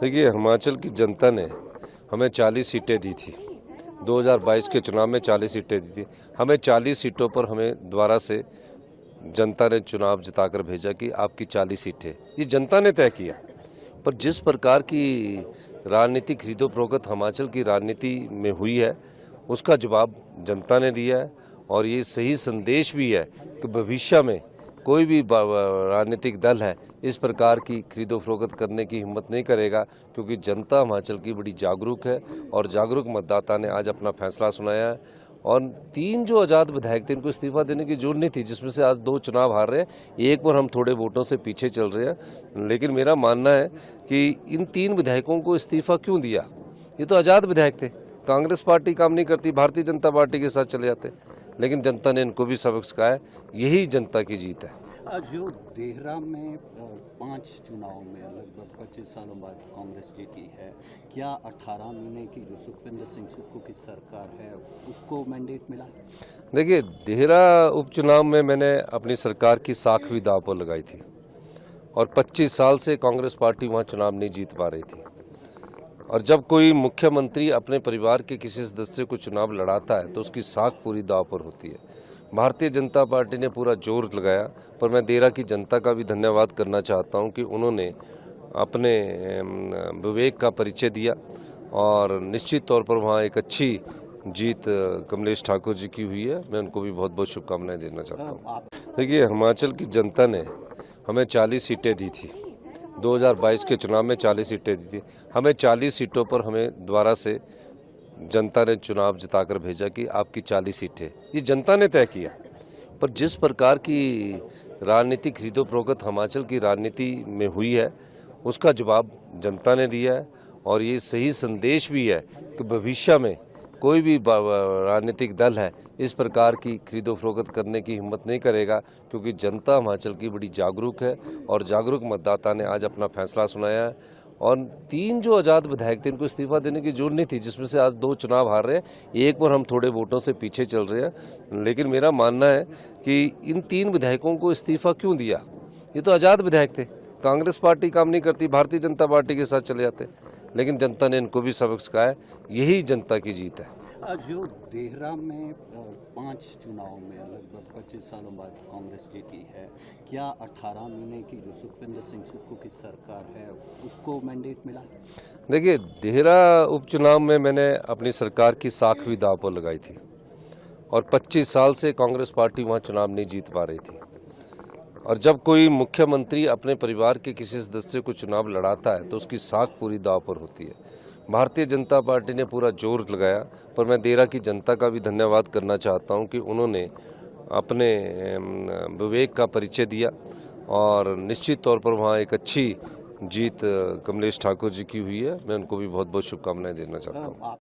देखिए, हिमाचल की जनता ने हमें 40 सीटें दी थी। 2022 के चुनाव में 40 सीटें दी थी। हमें 40 सीटों पर हमें दोबारा से जनता ने चुनाव जिताकर भेजा कि आपकी 40 सीटें। ये जनता ने तय किया। पर जिस प्रकार की राजनीतिक खरीदो-फरोख्त हिमाचल की राजनीति में हुई है, उसका जवाब जनता ने दिया है और ये सही संदेश भी है कि भविष्य में कोई भी राजनीतिक दल है इस प्रकार की खरीदो-फरोख्त करने की हिम्मत नहीं करेगा, क्योंकि जनता हिमाचल की बड़ी जागरूक है और जागरूक मतदाता ने आज अपना फैसला सुनाया है। और 3 जो आज़ाद विधायक थे, इनको इस्तीफा देने की जरूरत नहीं थी, जिसमें से आज 2 चुनाव हार रहे हैं, एक पर हम थोड़े वोटों से पीछे चल रहे हैं। लेकिन मेरा मानना है कि इन 3 विधायकों को इस्तीफा क्यों दिया? ये तो आज़ाद विधायक थे। कांग्रेस पार्टी काम नहीं करती, भारतीय जनता पार्टी के साथ चले जाते, लेकिन जनता ने इनको भी सबक सिखाया। यही जनता की जीत है। जो देहरा में 5 चुनाव में लगभग 25 सालों बाद कांग्रेस जीती है, क्या 18 महीने की जो सुखविंदर सिंह सुक्खू की सरकार है उसको मैंडेट मिला? देखिए, देहरा उपचुनाव में मैंने अपनी सरकार की साख भी दांव पर लगाई थी और 25 साल से कांग्रेस पार्टी वहाँ चुनाव नहीं जीत पा रही थी। और जब कोई मुख्यमंत्री अपने परिवार के किसी सदस्य को चुनाव लड़ाता है तो उसकी साख पूरी दांव पर होती है। भारतीय जनता पार्टी ने पूरा जोर लगाया, पर मैं देहरा की जनता का भी धन्यवाद करना चाहता हूं कि उन्होंने अपने विवेक का परिचय दिया और निश्चित तौर पर वहां एक अच्छी जीत कमलेश ठाकुर जी की हुई है। मैं उनको भी बहुत बहुत शुभकामनाएं देना चाहता हूं। देखिए, हिमाचल की जनता ने हमें 40 सीटें दी थी। 2022 के चुनाव में 40 सीटें दी थी। हमें 40 सीटों पर हमें दोबारा से जनता ने चुनाव जिताकर भेजा कि आपकी 40 सीटें। ये जनता ने तय किया। पर जिस प्रकार की राजनीतिक खरीदो-फरोख्त हिमाचल की राजनीति में हुई है, उसका जवाब जनता ने दिया है और ये सही संदेश भी है कि भविष्य में कोई भी राजनीतिक दल है इस प्रकार की खरीदो-फरोख्त करने की हिम्मत नहीं करेगा, क्योंकि जनता हिमाचल की बड़ी जागरूक है और जागरूक मतदाता ने आज अपना फैसला सुनाया है। और 3 जो आज़ाद विधायक थे, इनको इस्तीफा देने की जरूरत नहीं थी, जिसमें से आज 2 चुनाव हार रहे हैं, एक पर हम थोड़े वोटों से पीछे चल रहे हैं। लेकिन मेरा मानना है कि इन 3 विधायकों को इस्तीफा क्यों दिया? ये तो आज़ाद विधायक थे। कांग्रेस पार्टी काम नहीं करती, भारतीय जनता पार्टी के साथ चले जाते, लेकिन जनता ने इनको भी सबक सिखाया। यही जनता की जीत है। जो देहरा में 5 चुनाव में लगभग 25 सालों बाद कांग्रेस जीती है, क्या 18 महीने की जो सुखविंदर सिंह सुक्खू की सरकार है उसको मैंडेट मिला? देखिए, देहरा उपचुनाव में मैंने अपनी सरकार की साख भी दांव पर लगाई थी और 25 साल से कांग्रेस पार्टी वहाँ चुनाव नहीं जीत पा रही थी। और जब कोई मुख्यमंत्री अपने परिवार के किसी सदस्य को चुनाव लड़ाता है तो उसकी साख पूरी दांव पर होती है। भारतीय जनता पार्टी ने पूरा जोर लगाया, पर मैं देहरा की जनता का भी धन्यवाद करना चाहता हूं कि उन्होंने अपने विवेक का परिचय दिया और निश्चित तौर पर वहां एक अच्छी जीत कमलेश ठाकुर जी की हुई है। मैं उनको भी बहुत बहुत शुभकामनाएं देना चाहता हूं।